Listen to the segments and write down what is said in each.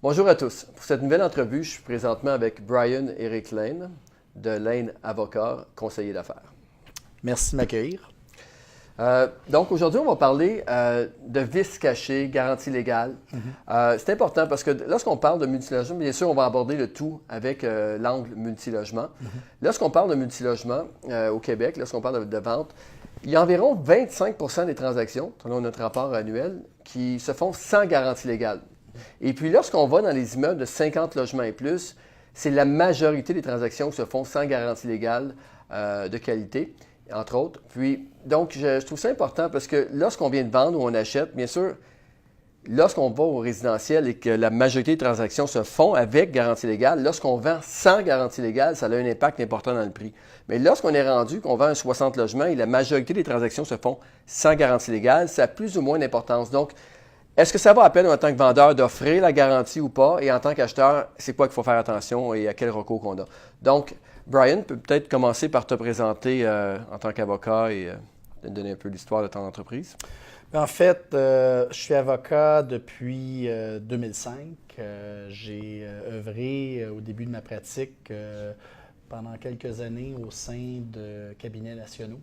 Bonjour à tous. Pour cette nouvelle entrevue, je suis présentement avec Brian Eric Lane de Lane Avocat, conseiller d'affaires. Merci de m'accueillir. Donc aujourd'hui, on va parler de vices cachés, garantie légale. C'est important parce que lorsqu'on parle de multilogement, bien sûr, on va aborder le tout avec l'angle multilogement. Lorsqu'on parle de multilogement au Québec, lorsqu'on parle de vente, il y a environ 25% des transactions, selon notre rapport annuel, qui se font sans garantie légale. Et puis lorsqu'on va dans les immeubles de 50 logements et plus, c'est la majorité des transactions qui se font sans garantie légale de qualité, entre autres. Puis, donc, je trouve ça important parce que lorsqu'on vient de vendre ou on achète, bien sûr, lorsqu'on va au résidentiel et que la majorité des transactions se font avec garantie légale, lorsqu'on vend sans garantie légale, ça a un impact important dans le prix. Mais lorsqu'on est rendu, qu'on vend un 60 logements et la majorité des transactions se font sans garantie légale, ça a plus ou moins d'importance. Donc, est-ce que ça vaut la peine en tant que vendeur d'offrir la garantie ou pas? Et en tant qu'acheteur, c'est quoi qu'il faut faire attention et à quel recours qu'on a? Donc, Brian peut peut-être commencer par te présenter en tant qu'avocat et de donner un peu l'histoire de ton entreprise. En fait, je suis avocat depuis 2005. J'ai œuvré au début de ma pratique pendant quelques années au sein de cabinets nationaux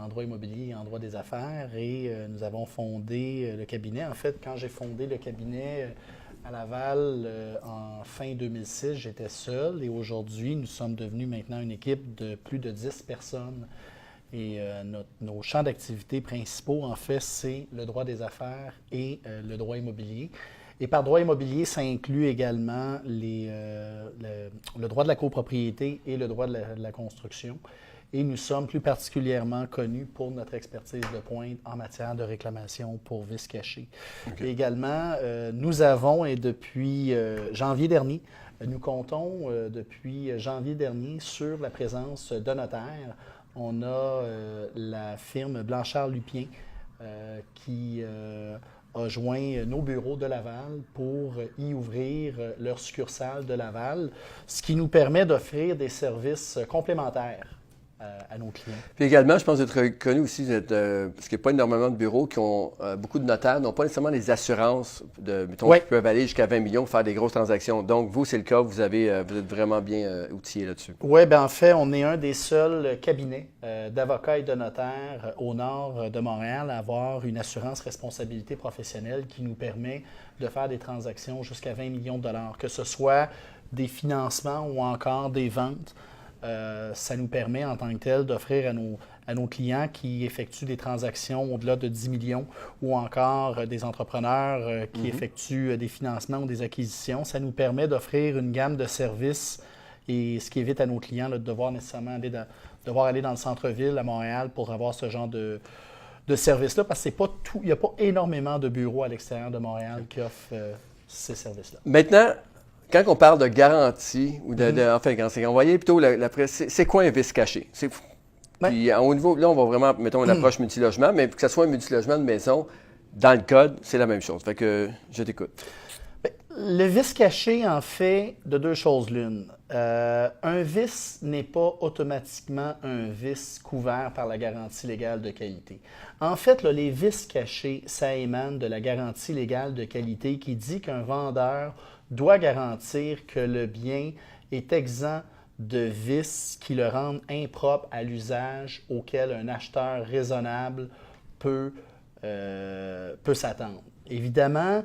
en droit immobilier et en droit des affaires. Et nous avons fondé le cabinet. En fait, quand j'ai fondé le cabinet à Laval en fin 2006, j'étais seul. Et aujourd'hui, nous sommes devenus maintenant une équipe de plus de 10 personnes. Et nos champs d'activité principaux, en fait, c'est le droit des affaires et le droit immobilier. Et par droit immobilier, ça inclut également le droit de la copropriété et le droit de la construction. Et nous sommes plus particulièrement connus pour notre expertise de pointe en matière de réclamation pour vices cachés. Okay. Et également, nous avons, et depuis janvier dernier, nous comptons depuis janvier dernier sur la présence de notaires. On a la firme Blanchard-Lupien qui a joint nos bureaux de Laval pour y ouvrir leur succursale de Laval, ce qui nous permet d'offrir des services complémentaires à nos clients. Puis également, je pense que vous êtes reconnu aussi, parce qu'il n'y a pas énormément de bureaux qui ont, beaucoup de notaires, n'ont pas nécessairement les assurances mettons, qui peuvent aller jusqu'à 20 millions pour faire des grosses transactions. Donc, vous, c'est le cas, vous êtes vraiment bien outillé là-dessus. Oui, bien en fait, on est un des seuls cabinets d'avocats et de notaires au nord de Montréal à avoir une assurance responsabilité professionnelle qui nous permet de faire des transactions jusqu'à 20 millions de dollars, que ce soit des financements ou encore des ventes. Ça nous permet en tant que tel d'offrir à nos clients qui effectuent des transactions au-delà de 10 millions ou encore des entrepreneurs qui effectuent des financements ou des acquisitions. Ça nous permet d'offrir une gamme de services et ce qui évite à nos clients là, de devoir nécessairement aller dans le centre-ville à Montréal pour avoir ce genre de services-là parce que c'est pas tout, il n'y a pas énormément de bureaux à l'extérieur de Montréal qui offrent ces services-là. Maintenant, quand on parle de garantie, ou enfin, on voyait plutôt c'est quoi un vice caché? Puis au niveau, là, on va vraiment, mettons, une approche multilogement, mais que ce soit un multilogement de maison, dans le code, c'est la même chose. Fait que je t'écoute. Le vice caché, en fait, de deux choses l'une. Un vice n'est pas automatiquement un vice couvert par la garantie légale de qualité. En fait, là, les vices cachés, ça émane de la garantie légale de qualité qui dit qu'un vendeur doit garantir que le bien est exempt de vices qui le rendent impropre à l'usage auquel un acheteur raisonnable peut s'attendre. Évidemment,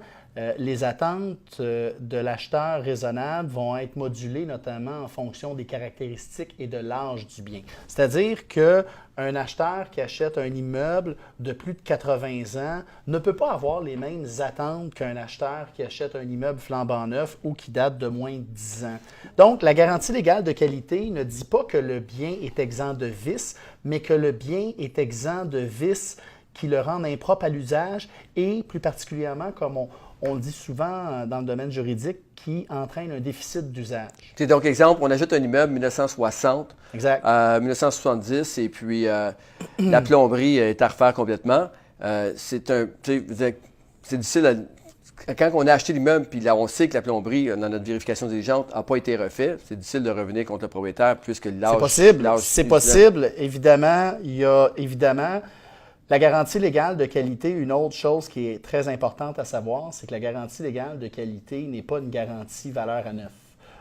les attentes de l'acheteur raisonnable vont être modulées notamment en fonction des caractéristiques et de l'âge du bien. C'est-à-dire qu'un acheteur qui achète un immeuble de plus de 80 ans ne peut pas avoir les mêmes attentes qu'un acheteur qui achète un immeuble flambant neuf ou qui date de moins de 10 ans. Donc, la garantie légale de qualité ne dit pas que le bien est exempt de vices, mais que le bien est exempt de vices qui le rendent impropre à l'usage et plus particulièrement, comme on le dit souvent dans le domaine juridique, qui entraîne un déficit d'usage. Donc, exemple, on achète un immeuble 1960, exact. 1970, et puis la plomberie est à refaire complètement. C'est difficile quand on a acheté l'immeuble, puis là, on sait que la plomberie, dans notre vérification diligente, n'a pas été refaite, c'est difficile de revenir contre le propriétaire puisque l'âge... C'est possible. C'est possible. Évidemment, il y a La garantie légale de qualité, une autre chose qui est très importante à savoir, c'est que la garantie légale de qualité n'est pas une garantie valeur à neuf.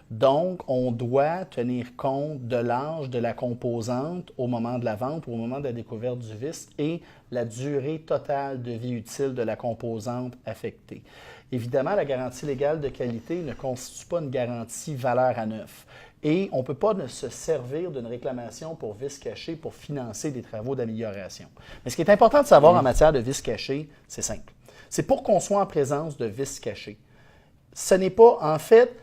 Donc, on doit tenir compte de l'âge de la composante au moment de la vente ou au moment de la découverte du vice et la durée totale de vie utile de la composante affectée. Évidemment, la garantie légale de qualité ne constitue pas une garantie valeur à neuf. Et on ne peut pas se servir d'une réclamation pour vice caché pour financer des travaux d'amélioration. Mais ce qui est important de savoir en matière de vice caché, c'est simple. C'est pour qu'on soit en présence de vice caché. Ce n'est pas, en fait,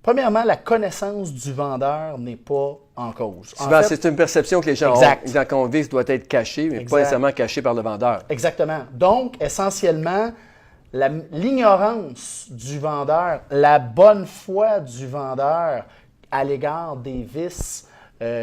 premièrement, la connaissance du vendeur n'est pas en cause. Souvent, c'est une perception que les gens ont. Quand on vice doit être caché, mais pas nécessairement caché par le vendeur. Exactement. Donc, essentiellement, l'ignorance du vendeur, la bonne foi du vendeur à l'égard des vices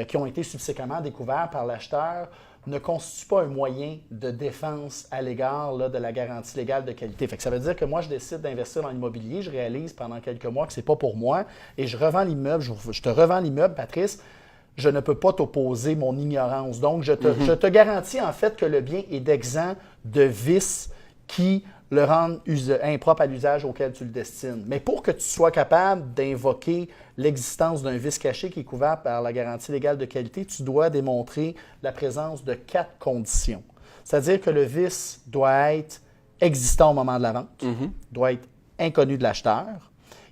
qui ont été subséquemment découverts par l'acheteur ne constitue pas un moyen de défense à l'égard de la garantie légale de qualité. Fait que ça veut dire que moi, je décide d'investir dans l'immobilier, je réalise pendant quelques mois que ce n'est pas pour moi et je revends l'immeuble, je te revends l'immeuble, Patrice, je ne peux pas t'opposer mon ignorance. Donc, je te garantis en fait que le bien est exempt de vices qui le rendent impropre à l'usage auquel tu le destines. Mais pour que tu sois capable d'invoquer l'existence d'un vice caché qui est couvert par la garantie légale de qualité, tu dois démontrer la présence de 4 conditions. C'est-à-dire que le vice doit être existant au moment de la vente, doit être inconnu de l'acheteur,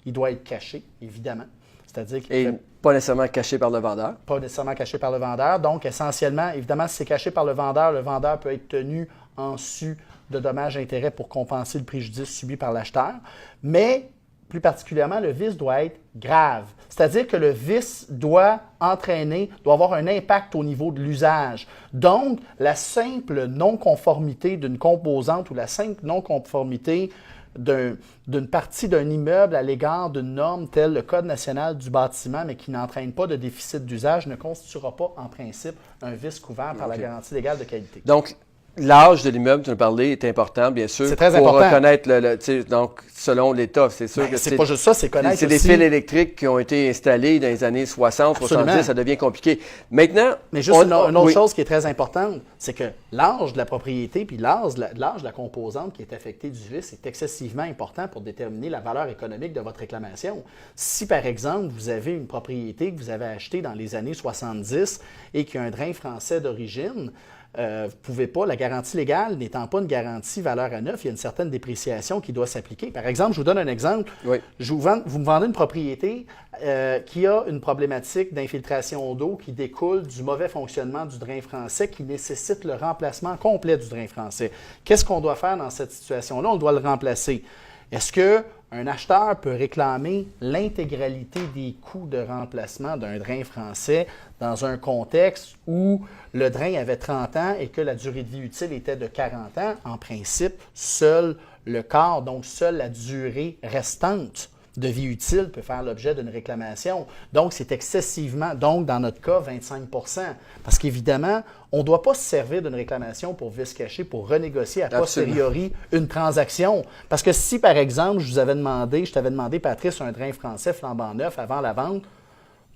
il doit être caché, évidemment. C'est-à-dire qu'il pas nécessairement caché par le vendeur. Pas nécessairement caché par le vendeur. Donc, essentiellement, évidemment, si c'est caché par le vendeur peut être tenu en su de dommages et intérêts pour compenser le préjudice subi par l'acheteur. Mais, plus particulièrement, le vice doit être grave. C'est-à-dire que le vice doit avoir un impact au niveau de l'usage. Donc, la simple non-conformité d'une composante ou la simple non-conformité d'une partie d'un immeuble à l'égard d'une norme telle le Code national du bâtiment, mais qui n'entraîne pas de déficit d'usage, ne constituera pas, en principe, un vice couvert par la garantie légale de qualité. Donc, l'âge de l'immeuble, tu nous parlais, est important, bien sûr. C'est très pour important. Reconnaître, donc, selon l'État, c'est sûr que c'est pas juste ça, c'est connaître c'est des fils électriques qui ont été installés dans les années 60, Absolument. 70, ça devient compliqué. Maintenant... Mais juste une autre chose qui est très importante, c'est que l'âge de la propriété puis l'âge de la composante qui est affectée du vice est excessivement important pour déterminer la valeur économique de votre réclamation. Si, par exemple, vous avez une propriété que vous avez achetée dans les années 70 et qui a un drain français d'origine, vous ne pouvez pas, la garantie légale n'étant pas une garantie valeur à neuf, il y a une certaine dépréciation qui doit s'appliquer. Par exemple, je vous donne un exemple. Oui. Vous me vendez une propriété qui a une problématique d'infiltration d'eau qui découle du mauvais fonctionnement du drain français qui nécessite le remplacement complet du drain français. Qu'est-ce qu'on doit faire dans cette situation-là? On doit le remplacer. Est-ce qu'un acheteur peut réclamer l'intégralité des coûts de remplacement d'un drain français dans un contexte où le drain avait 30 ans et que la durée de vie utile était de 40 ans? En principe, seul le quart, donc seule la durée restante de vie utile peut faire l'objet d'une réclamation. Donc, c'est excessivement, donc dans notre cas, 25 %. Parce qu'évidemment, on ne doit pas se servir d'une réclamation pour vice caché pour renégocier à posteriori une transaction. Parce que si, par exemple, je t'avais demandé, Patrice, un drain français flambant neuf avant la vente,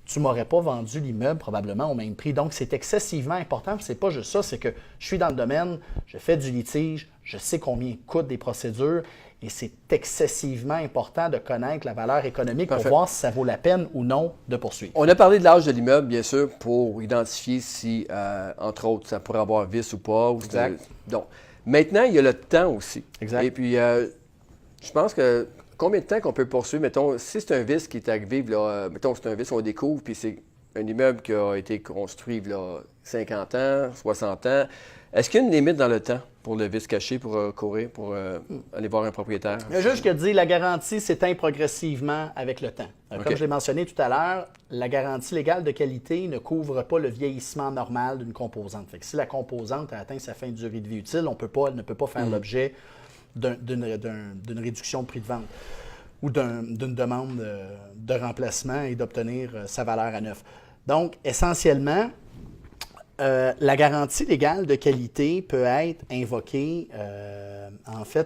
tu ne m'aurais pas vendu l'immeuble probablement au même prix. Donc, c'est excessivement important. Ce n'est pas juste ça, c'est que je suis dans le domaine, je fais du litige, je sais combien coûtent des procédures et c'est excessivement important de connaître la valeur économique pour voir si ça vaut la peine ou non de poursuivre. On a parlé de l'âge de l'immeuble, bien sûr, pour identifier si, entre autres, ça pourrait avoir vice ou pas. Exact. Donc, maintenant, il y a le temps aussi. Exact. Et puis, je pense que combien de temps qu'on peut poursuivre? Mettons, si c'est un vice qui est arrivé, là, mettons, c'est un vice qu'on découvre, puis c'est un immeuble qui a été construit là, 50 ans, 60 ans. Est-ce qu'il y a une limite dans le temps pour le vice caché, pour courir, pour aller voir un propriétaire? Il y a juste que dire la garantie s'éteint progressivement avec le temps. Comme je l'ai mentionné tout à l'heure, la garantie légale de qualité ne couvre pas le vieillissement normal d'une composante. Fait que si la composante a atteint sa fin de durée de vie utile, elle ne peut pas faire l'objet d'une réduction de prix de vente ou d'une demande de remplacement et d'obtenir sa valeur à neuf. Donc, essentiellement, la garantie légale de qualité peut être invoquée,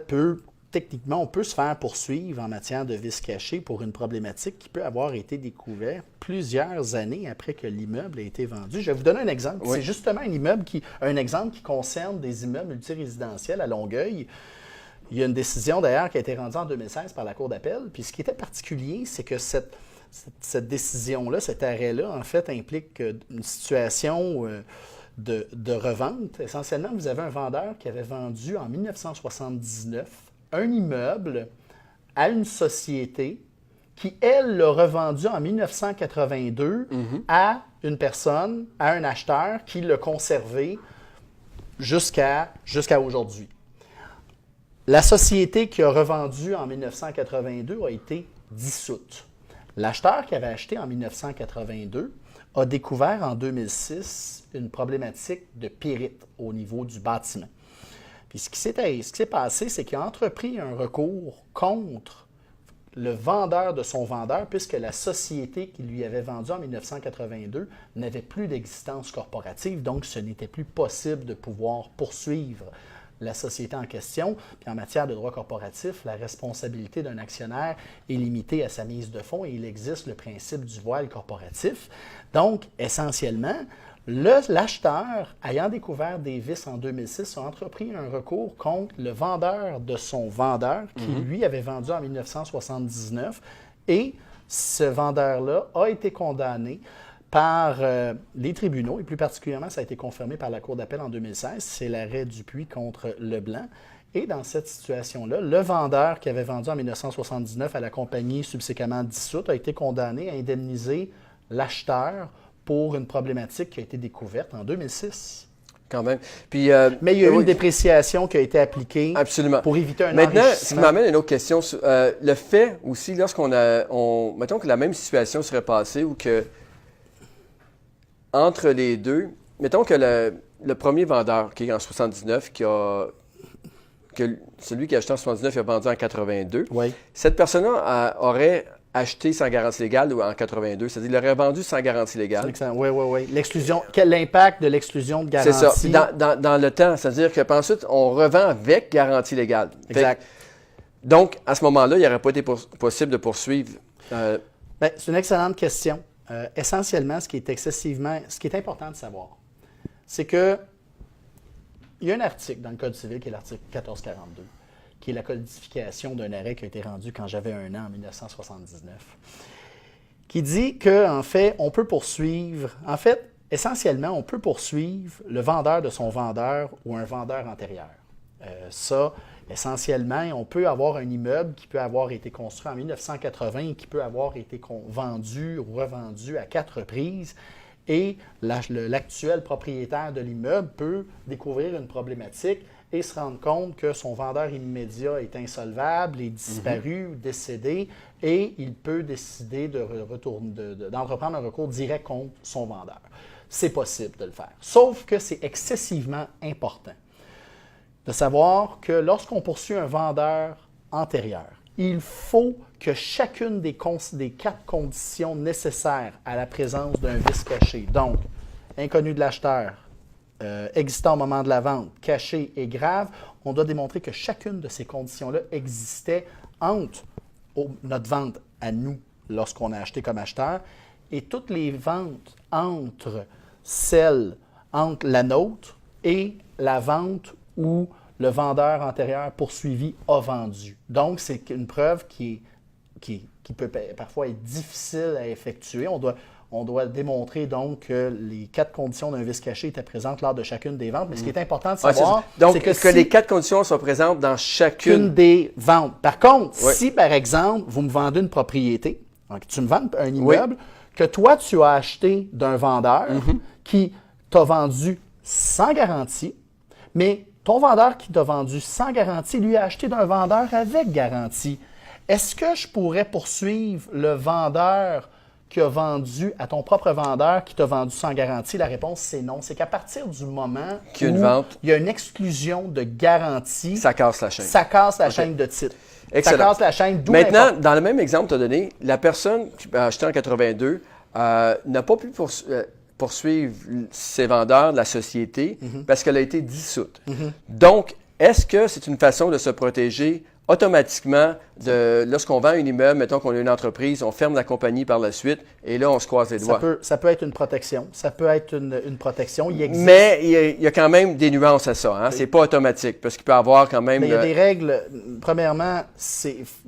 peut techniquement, on peut se faire poursuivre en matière de vice caché pour une problématique qui peut avoir été découverte plusieurs années après que l'immeuble a été vendu. Je vais vous donner un exemple. Oui. C'est justement un exemple qui concerne des immeubles multirésidentiels à Longueuil. Il y a une décision d'ailleurs qui a été rendue en 2016 par la Cour d'appel. Puis ce qui était particulier, c'est que cette décision-là, cet arrêt-là, en fait, implique une situation de revente. Essentiellement, vous avez un vendeur qui avait vendu en 1979 un immeuble à une société qui, elle, l'a revendu en 1982 à une personne, à un acheteur qui l'a conservé jusqu'à aujourd'hui. La société qui a revendu en 1982 a été dissoute. L'acheteur qui avait acheté en 1982 a découvert en 2006 une problématique de pyrite au niveau du bâtiment. Puis ce qui s'est passé, c'est qu'il a entrepris un recours contre le vendeur de son vendeur, puisque la société qui lui avait vendu en 1982 n'avait plus d'existence corporative, donc ce n'était plus possible de pouvoir poursuivre la société en question. Puis en matière de droit corporatif, la responsabilité d'un actionnaire est limitée à sa mise de fonds et il existe le principe du voile corporatif. Donc, essentiellement, l'acheteur, ayant découvert des vices en 2006, a entrepris un recours contre le vendeur de son vendeur qui, lui, avait vendu en 1979. Et ce vendeur-là a été condamné par les tribunaux, et plus particulièrement, ça a été confirmé par la Cour d'appel en 2016, c'est l'arrêt Dupuis contre Leblanc. Et dans cette situation-là, le vendeur qui avait vendu en 1979 à la compagnie subséquemment dissoute a été condamné à indemniser l'acheteur pour une problématique qui a été découverte en 2006. Quand même. Puis, mais il y a eu une dépréciation qui a été appliquée pour éviter un enrichissement. Maintenant, ce qui m'amène à une autre question, le fait aussi, lorsqu'on mettons que la même situation serait passée ou que entre les deux, mettons que le premier vendeur qui est en 79, celui qui a acheté en 79 il a vendu en 82, oui. Cette personne-là aurait acheté sans garantie légale ou en 82, c'est-à-dire il aurait vendu sans garantie légale. Oui. L'exclusion, l'impact de l'exclusion de garantie? C'est ça. Dans le temps, c'est-à-dire qu'ensuite, on revend avec garantie légale. Exact. Donc, à ce moment-là, il n'aurait pas été possible de poursuivre. C'est une excellente question. Essentiellement, ce qui est important de savoir, c'est que il y a un article dans le Code civil qui est l'article 1442, qui est la codification d'un arrêt qui a été rendu quand j'avais 1 an en 1979, qui dit qu'en fait, on peut poursuivre, essentiellement, on peut poursuivre le vendeur de son vendeur ou un vendeur antérieur. Essentiellement, on peut avoir un immeuble qui peut avoir été construit en 1980 et qui peut avoir été vendu ou revendu à 4 reprises. Et l'actuel propriétaire de l'immeuble peut découvrir une problématique et se rendre compte que son vendeur immédiat est insolvable, est disparu, décédé, et il peut décider d'entreprendre un recours direct contre son vendeur. C'est possible de le faire. Sauf que c'est excessivement important de savoir que lorsqu'on poursuit un vendeur antérieur, il faut que chacune des 4 conditions nécessaires à la présence d'un vice caché, donc inconnu de l'acheteur, existant au moment de la vente, caché et grave, on doit démontrer que chacune de ces conditions-là existait entre notre vente à nous lorsqu'on a acheté comme acheteur et toutes les ventes entre la nôtre et la vente où le vendeur antérieur poursuivi a vendu. Donc, c'est une preuve qui peut parfois être difficile à effectuer. On doit démontrer donc que les 4 conditions d'un vice caché étaient présentes lors de chacune des ventes. Mais ce qui est important de savoir, c'est que les 4 conditions sont présentes dans chacune des ventes. Par contre, si par exemple, vous me vendez une propriété, donc tu me vends un immeuble que toi, tu as acheté d'un vendeur qui t'a vendu sans garantie, mais ton vendeur qui t'a vendu sans garantie, lui a acheté d'un vendeur avec garantie. Est-ce que je pourrais poursuivre le vendeur qui a vendu à ton propre vendeur qui t'a vendu sans garantie? La réponse, c'est non. C'est qu'à partir du moment où il y a une exclusion de garantie, ça casse la chaîne. Ça casse la chaîne de titre. Excellent. Ça casse la chaîne. Maintenant, dans le même exemple que tu as donné, la personne qui a acheté en 82 n'a pas pu poursuivre ses vendeurs de la société parce qu'elle a été dissoute. Donc, est-ce que c'est une façon de se protéger automatiquement, lorsqu'on vend un immeuble, mettons qu'on a une entreprise, on ferme la compagnie par la suite, et là, on se croise les doigts. Ça peut être une protection. Ça peut être une protection. Il existe... Mais il y a quand même des nuances à ça. Hein? Oui. C'est pas automatique, parce qu'il peut y avoir quand même... Mais il y a des règles. Premièrement,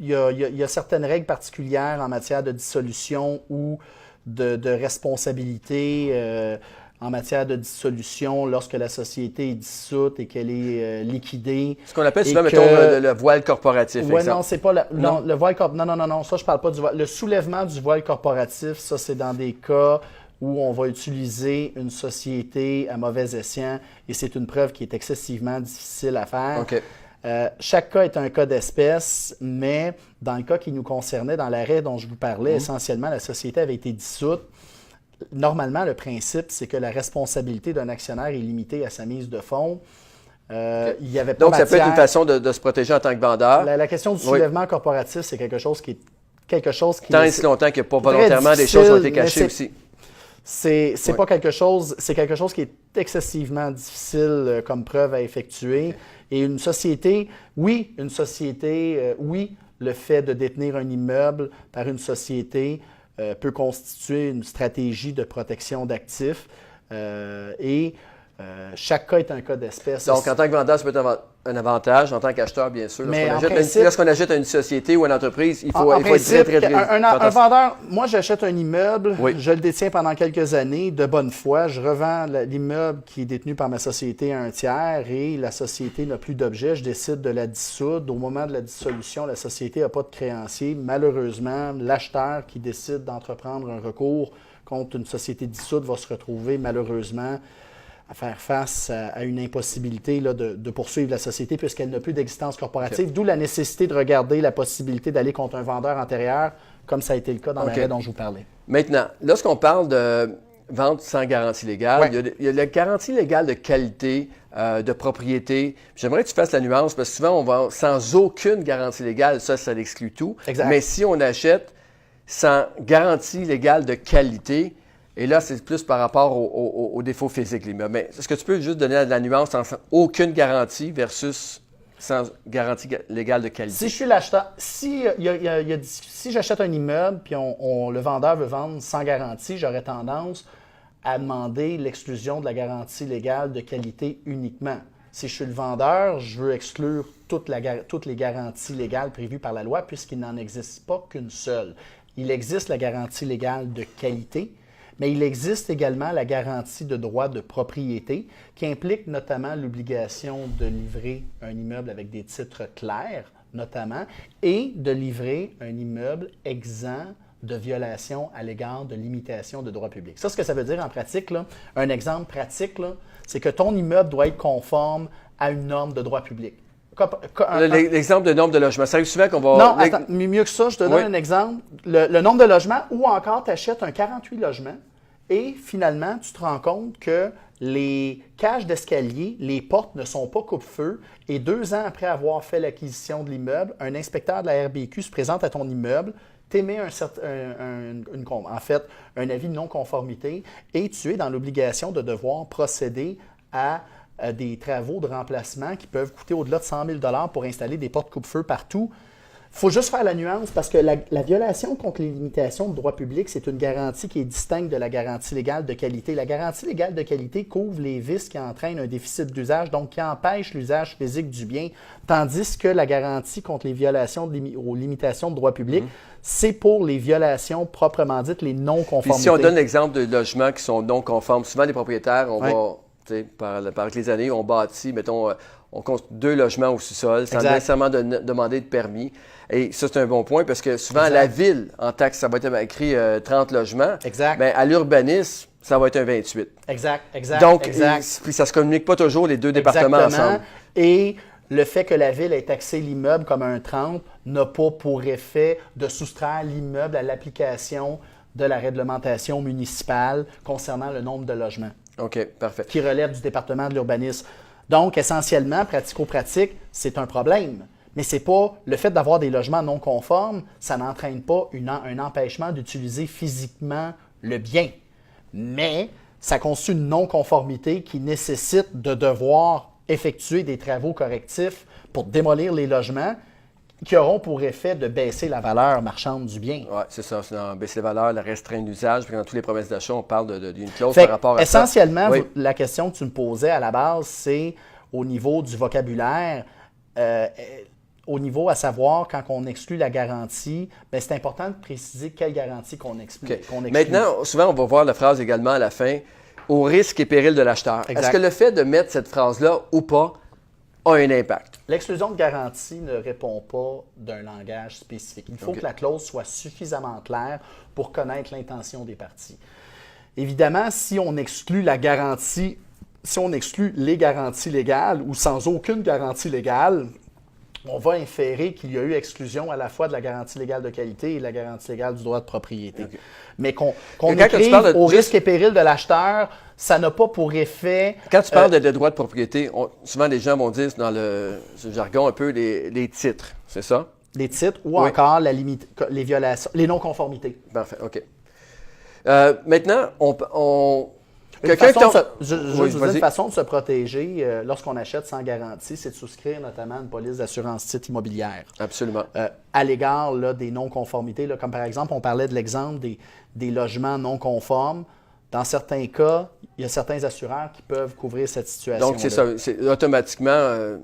il y a certaines règles particulières en matière de dissolution ou de responsabilité en matière de dissolution lorsque la société est dissoute et qu'elle est liquidée. Ce qu'on appelle souvent, mettons, le voile corporatif. Oui, non, c'est pas le voile corporatif. Non, ça, je parle pas du voile. Le soulèvement du voile corporatif, ça, c'est dans des cas où on va utiliser une société à mauvais escient et c'est une preuve qui est excessivement difficile à faire. OK. Chaque cas est un cas d'espèce, mais dans le cas qui nous concernait, dans l'arrêt dont je vous parlais, essentiellement, la société avait été dissoute. Normalement, le principe, c'est que la responsabilité d'un actionnaire est limitée à sa mise de fonds. Il y avait pas Donc, ça peut être une façon de se protéger en tant que vendeur. La question du soulèvement corporatif, c'est quelque chose qui tant et si longtemps qu'il n'y a pas volontairement des choses qui ont été cachées aussi. C'est pas quelque chose, c'est quelque chose qui est excessivement difficile comme preuve à effectuer. Et une société, oui, le fait de détenir un immeuble par une société peut constituer une stratégie de protection d'actifs chaque cas est un cas d'espèce. Donc, en tant que vendeur, ça peut être un avantage. En tant qu'acheteur, bien sûr. Lorsqu'on achète à une société ou à une entreprise, il faut être très un vendeur, moi, j'achète un immeuble, je le détiens pendant quelques années, de bonne foi. Je revends l'immeuble qui est détenu par ma société à un tiers et la société n'a plus d'objet. Je décide de la dissoudre. Au moment de la dissolution, la société n'a pas de créancier. Malheureusement, l'acheteur qui décide d'entreprendre un recours contre une société dissoute va se retrouver malheureusement à faire face à une impossibilité là, de poursuivre la société puisqu'elle n'a plus d'existence corporative, d'où la nécessité de regarder la possibilité d'aller contre un vendeur antérieur, comme ça a été le cas dans l'arrêt dont je vous parlais. Maintenant, lorsqu'on parle de vente sans garantie légale, il y a la garantie légale de qualité, de propriété. J'aimerais que tu fasses la nuance parce que souvent, on vend sans aucune garantie légale, ça l'exclut tout. Exact. Mais si on achète sans garantie légale de qualité, et là, c'est plus par rapport aux défauts physiques, les meubles. Mais est-ce que tu peux juste donner de la nuance sans aucune garantie versus sans garantie légale de qualité? Si je suis l'acheteur, si j'achète un immeuble puis le vendeur veut vendre sans garantie, j'aurais tendance à demander l'exclusion de la garantie légale de qualité uniquement. Si je suis le vendeur, je veux exclure toutes les garanties légales prévues par la loi puisqu'il n'en existe pas qu'une seule. Il existe la garantie légale de qualité, mais il existe également la garantie de droit de propriété qui implique notamment l'obligation de livrer un immeuble avec des titres clairs, notamment, et de livrer un immeuble exempt de violation à l'égard de limitation de droit public. Ça, ce que ça veut dire en pratique, là, un exemple pratique, c'est que ton immeuble doit être conforme à une norme de droit public. L'exemple de nombre de logements. Ça arrive souvent qu'on va... Non, attends, mieux que ça, je te donne un exemple. Le nombre de logements ou encore tu achètes un 48 logements et finalement, tu te rends compte que les cages d'escalier, les portes ne sont pas coupe-feu et 2 ans après avoir fait l'acquisition de l'immeuble, un inspecteur de la RBQ se présente à ton immeuble, t'émet un avis de non-conformité et tu es dans l'obligation de devoir procéder à des travaux de remplacement qui peuvent coûter au-delà de 100 000 $ pour installer des portes coupe-feu partout. Il faut juste faire la nuance parce que la violation contre les limitations de droit public, c'est une garantie qui est distincte de la garantie légale de qualité. La garantie légale de qualité couvre les vices qui entraînent un déficit d'usage, donc qui empêchent l'usage physique du bien, tandis que la garantie contre les violations aux limitations de droit public, c'est pour les violations proprement dites, les non-conformités. Puis si on donne l'exemple de logements qui sont non-conformes, souvent les propriétaires, par les années, on bâtit, mettons, on construit 2 logements au sous-sol sans nécessairement demander de permis. Et ça, c'est un bon point parce que souvent, la ville, en taxe, ça va être écrit 30 logements. Exact. Mais à l'urbanisme, ça va être un 28. Exact. Donc, puis ça ne se communique pas toujours les 2 départements ensemble. Et le fait que la ville ait taxé l'immeuble comme un 30 n'a pas pour effet de soustraire l'immeuble à l'application de la réglementation municipale concernant le nombre de logements. OK, parfait. Qui relève du département de l'urbanisme. Donc, essentiellement, pratico-pratique, c'est un problème. Mais c'est pas le fait d'avoir des logements non conformes, ça n'entraîne pas un empêchement d'utiliser physiquement le bien. Mais ça constitue une non-conformité qui nécessite de devoir effectuer des travaux correctifs pour démolir les logements qui auront pour effet de baisser la valeur marchande du bien. Oui, c'est ça. C'est dans baisser les valeurs, la restreinte d'usage. Puis dans toutes les promesses d'achat, on parle d'une clause Fait par rapport à ça. essentiellement, Oui. la question que tu me posais à la base, c'est au niveau du vocabulaire, au niveau à savoir quand on exclut la garantie, bien, c'est important de préciser quelle garantie qu'on exclut. OK. Maintenant, souvent, on va voir la phrase également à la fin, au risque et péril de l'acheteur. Exact. Est-ce que le fait de mettre cette phrase-là ou pas a un impact? L'exclusion de garantie ne répond pas d'un langage spécifique. Il faut OK. que la clause soit suffisamment claire pour connaître l'intention des parties. Évidemment, si on exclut la garantie, si on exclut les garanties légales ou sans aucune garantie légale, on va inférer qu'il y a eu exclusion à la fois de la garantie légale de qualité et de la garantie légale du droit de propriété. OK. Mais qu'on quand tu écrive parles de au juste- risque et péril de l'acheteur, ça n'a pas pour effet... Quand tu parles de droit de propriété, souvent les gens vont dire dans le jargon un peu les titres, c'est ça? les titres ou Oui. encore les violations, les non-conformités. Parfait, OK. Maintenant, Une quelqu'un façon de se- tombe- je Oui, veux dire, vas-y. une façon de se protéger lorsqu'on achète sans garantie, c'est de souscrire notamment une police d'assurance titre immobilière. Absolument. À l'égard là, des non-conformités, là, comme par exemple, on parlait de l'exemple des logements non conformes. Dans certains cas, il y a certains assureurs qui peuvent couvrir cette situation. Donc, c'est ça. Automatiquement, on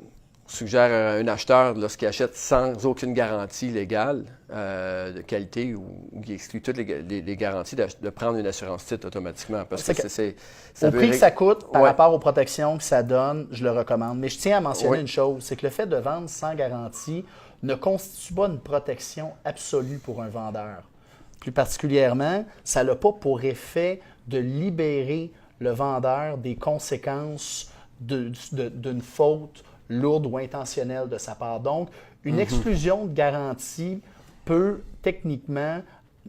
suggère à un acheteur, lorsqu'il achète sans aucune garantie légale de qualité ou qui exclut toutes les garanties, de prendre une assurance titre automatiquement. Parce que Au prix que ça coûte, par Ouais. rapport aux protections que ça donne, je le recommande. Mais je tiens à mentionner Oui. une chose, c'est que le fait de vendre sans garantie ne constitue pas une protection absolue pour un vendeur. Plus particulièrement, ça n'a pas pour effet de libérer le vendeur des conséquences d'une faute lourde ou intentionnelle de sa part. Donc, une exclusion de garantie peut techniquement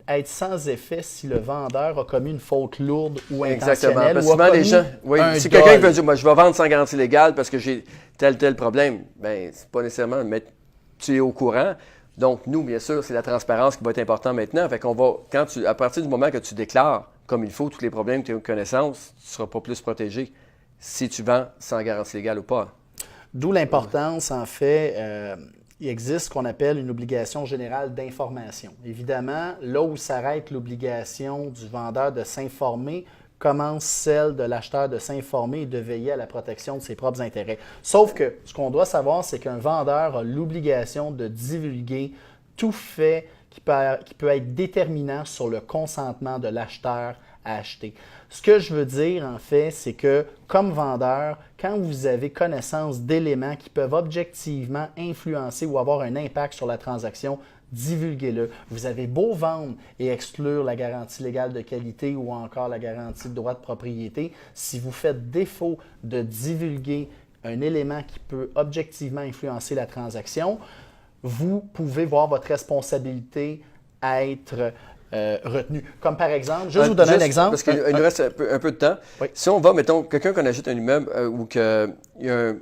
être sans effet si le vendeur a commis une faute lourde ou Exactement. intentionnelle Parce ou que a souvent, les commis gens, oui, un si quelqu'un dol. veut dire, moi, je vais vendre sans garantie légale parce que j'ai tel problème, bien, c'est pas nécessairement, mais tu es au courant. Donc, nous, bien sûr, c'est la transparence qui va être importante maintenant. Fait qu'on va, à partir du moment que tu déclares comme il faut tous les problèmes que tu as eu connaissance, tu ne seras pas plus protégé si tu vends sans garantie légale ou pas. D'où l'importance, en fait, il existe ce qu'on appelle une obligation générale d'information. Évidemment, là où s'arrête l'obligation du vendeur de s'informer, commence celle de l'acheteur de s'informer et de veiller à la protection de ses propres intérêts. Sauf que ce qu'on doit savoir, c'est qu'un vendeur a l'obligation de divulguer tout fait qui peut être déterminant sur le consentement de l'acheteur à acheter. Ce que je veux dire, en fait, c'est que, comme vendeur, quand vous avez connaissance d'éléments qui peuvent objectivement influencer ou avoir un impact sur la transaction, divulguez-le. Vous avez beau vendre et exclure la garantie légale de qualité ou encore la garantie de droit de propriété, si vous faites défaut de divulguer un élément qui peut objectivement influencer la transaction, vous pouvez voir votre responsabilité être retenue. Comme par exemple, je vais vous donner un exemple. Parce qu'il nous reste un peu de temps. Oui. Si on va, mettons, quelqu'un qu'on achète un immeuble ou qu'il y a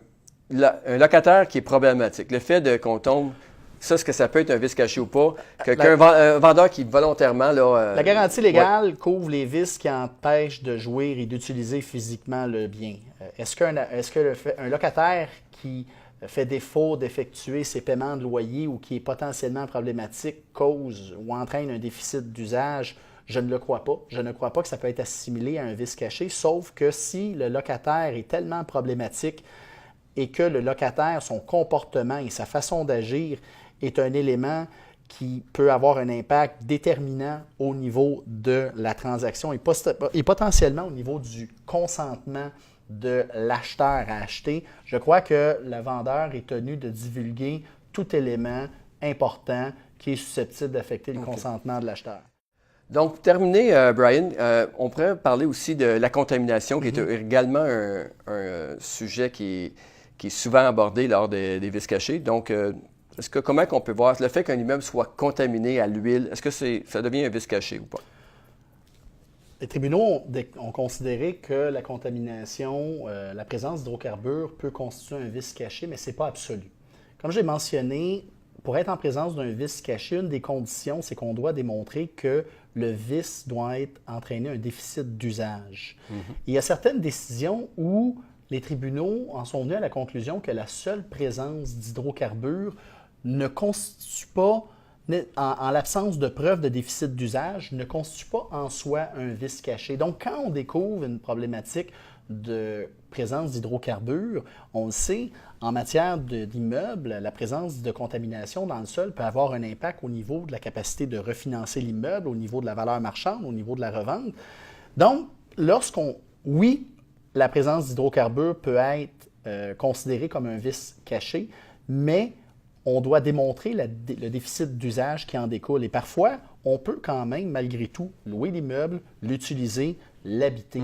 un locataire qui est problématique, le fait qu'on tombe, ça, est-ce que ça peut être un vice caché ou pas? Un vendeur qui volontairement... Là, la garantie légale couvre les vices qui empêchent de jouir et d'utiliser physiquement le bien. Est-ce qu'un locataire qui fait défaut d'effectuer ses paiements de loyer ou qui est potentiellement problématique cause ou entraîne un déficit d'usage? Je ne le crois pas. Je ne crois pas que ça peut être assimilé à un vice caché, sauf que si le locataire est tellement problématique et que le locataire, son comportement et sa façon d'agir est un élément qui peut avoir un impact déterminant au niveau de la transaction et potentiellement au niveau du consentement de l'acheteur à acheter, je crois que le vendeur est tenu de divulguer tout élément important qui est susceptible d'affecter le consentement de l'acheteur. Donc, pour terminer, Brian, on pourrait parler aussi de la contamination, qui est également un sujet qui est souvent abordé lors des vices cachés. Donc, comment on peut voir le fait qu'un immeuble soit contaminé à l'huile, est-ce que ça devient un vice caché ou pas? Les tribunaux ont considéré que la contamination, la présence d'hydrocarbures peut constituer un vice caché, mais ce n'est pas absolu. Comme j'ai mentionné, pour être en présence d'un vice caché, une des conditions, c'est qu'on doit démontrer que le vice doit entraîner un déficit d'usage. Il y a certaines décisions où les tribunaux en sont venus à la conclusion que la seule présence d'hydrocarbures ne constitue pas, en l'absence de preuve de déficit d'usage, ne constitue pas en soi un vice caché. Donc, quand on découvre une problématique de présence d'hydrocarbures, on le sait, en matière d'immeuble, la présence de contamination dans le sol peut avoir un impact au niveau de la capacité de refinancer l'immeuble, au niveau de la valeur marchande, au niveau de la revente. Donc, oui, la présence d'hydrocarbures peut être considérée comme un vice caché, mais on doit démontrer le déficit d'usage qui en découle. Et parfois, on peut quand même, malgré tout, louer l'immeuble, l'utiliser, l'habiter.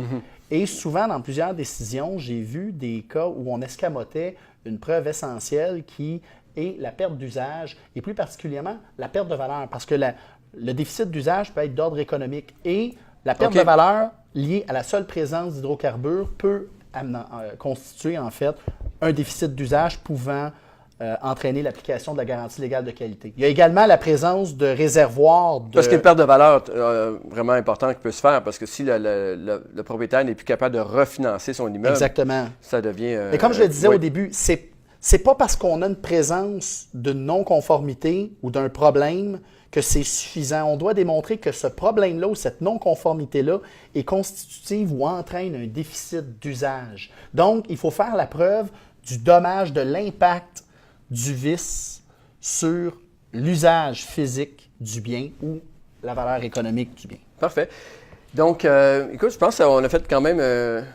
Et souvent, dans plusieurs décisions, j'ai vu des cas où on escamotait une preuve essentielle qui est la perte d'usage et plus particulièrement la perte de valeur. Parce que le déficit d'usage peut être d'ordre économique et la perte de valeur liée à la seule présence d'hydrocarbures peut constituer en fait un déficit d'usage pouvant entraîner l'application de la garantie légale de qualité. Il y a également la présence de réservoirs de... Parce qu'il y a une perte de valeur vraiment importante qui peut se faire, parce que si le propriétaire n'est plus capable de refinancer son immeuble, exactement, ça devient... Mais comme je le disais au début, c'est pas parce qu'on a une présence de non-conformité ou d'un problème que c'est suffisant. On doit démontrer que ce problème-là ou cette non-conformité-là est constitutive ou entraîne un déficit d'usage. Donc, il faut faire la preuve du dommage, de l'impact du vice sur l'usage physique du bien ou la valeur économique du bien. Parfait. Donc, écoute, je pense qu'on a fait quand même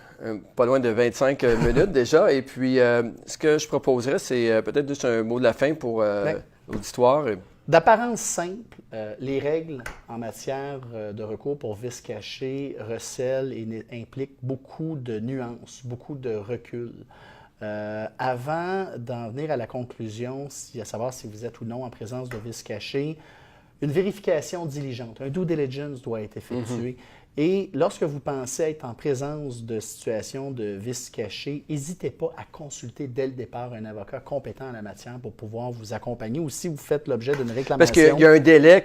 pas loin de 25 minutes déjà. Et puis, ce que je proposerais, c'est peut-être juste un mot de la fin pour l'auditoire. D'apparence simple, les règles en matière de recours pour vice caché recèlent et impliquent beaucoup de nuances, beaucoup de recul. Avant d'en venir à la conclusion, à savoir si vous êtes ou non en présence de vice caché, une vérification diligente, un due diligence doit être effectué. Et lorsque vous pensez être en présence de situations de vice caché, n'hésitez pas à consulter dès le départ un avocat compétent en la matière pour pouvoir vous accompagner ou si vous faites l'objet d'une réclamation. Parce qu'il y a un délai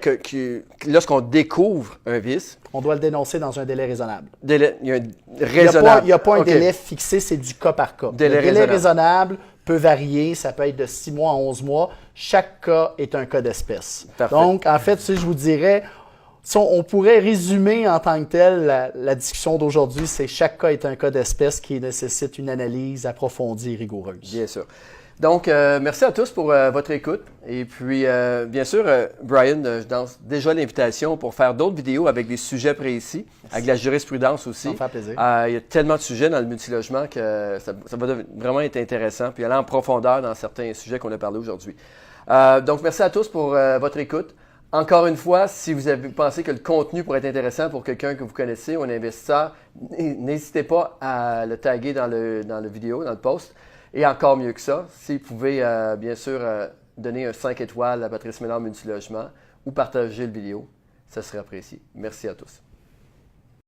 lorsqu'on découvre un vice, on doit le dénoncer dans un délai raisonnable. Il y a un raisonnable. Il n'y a pas un délai fixé, c'est du cas par cas. Le délai raisonnable peut varier, ça peut être de 6 mois à 11 mois. Chaque cas est un cas d'espèce. Donc, en fait, si je vous dirais, on pourrait résumer en tant que tel la discussion d'aujourd'hui, c'est chaque cas est un cas d'espèce qui nécessite une analyse approfondie et rigoureuse. Bien sûr. Donc, merci à tous pour votre écoute. Et puis, bien sûr, Brian, je lance déjà l'invitation pour faire d'autres vidéos avec des sujets précis, avec la jurisprudence aussi. Ça me fait plaisir. Il y a tellement de sujets dans le multilogement que ça va vraiment être intéressant, puis aller en profondeur dans certains sujets qu'on a parlé aujourd'hui. Donc, merci à tous pour votre écoute. Encore une fois, si vous avez pensé que le contenu pourrait être intéressant pour quelqu'un que vous connaissez ou un investisseur, n'hésitez pas à le taguer dans le vidéo, dans le post. Et encore mieux que ça, si vous pouvez bien sûr donner un 5 étoiles à Patrice Ménard Multilogement ou partager le vidéo, ça serait apprécié. Merci à tous.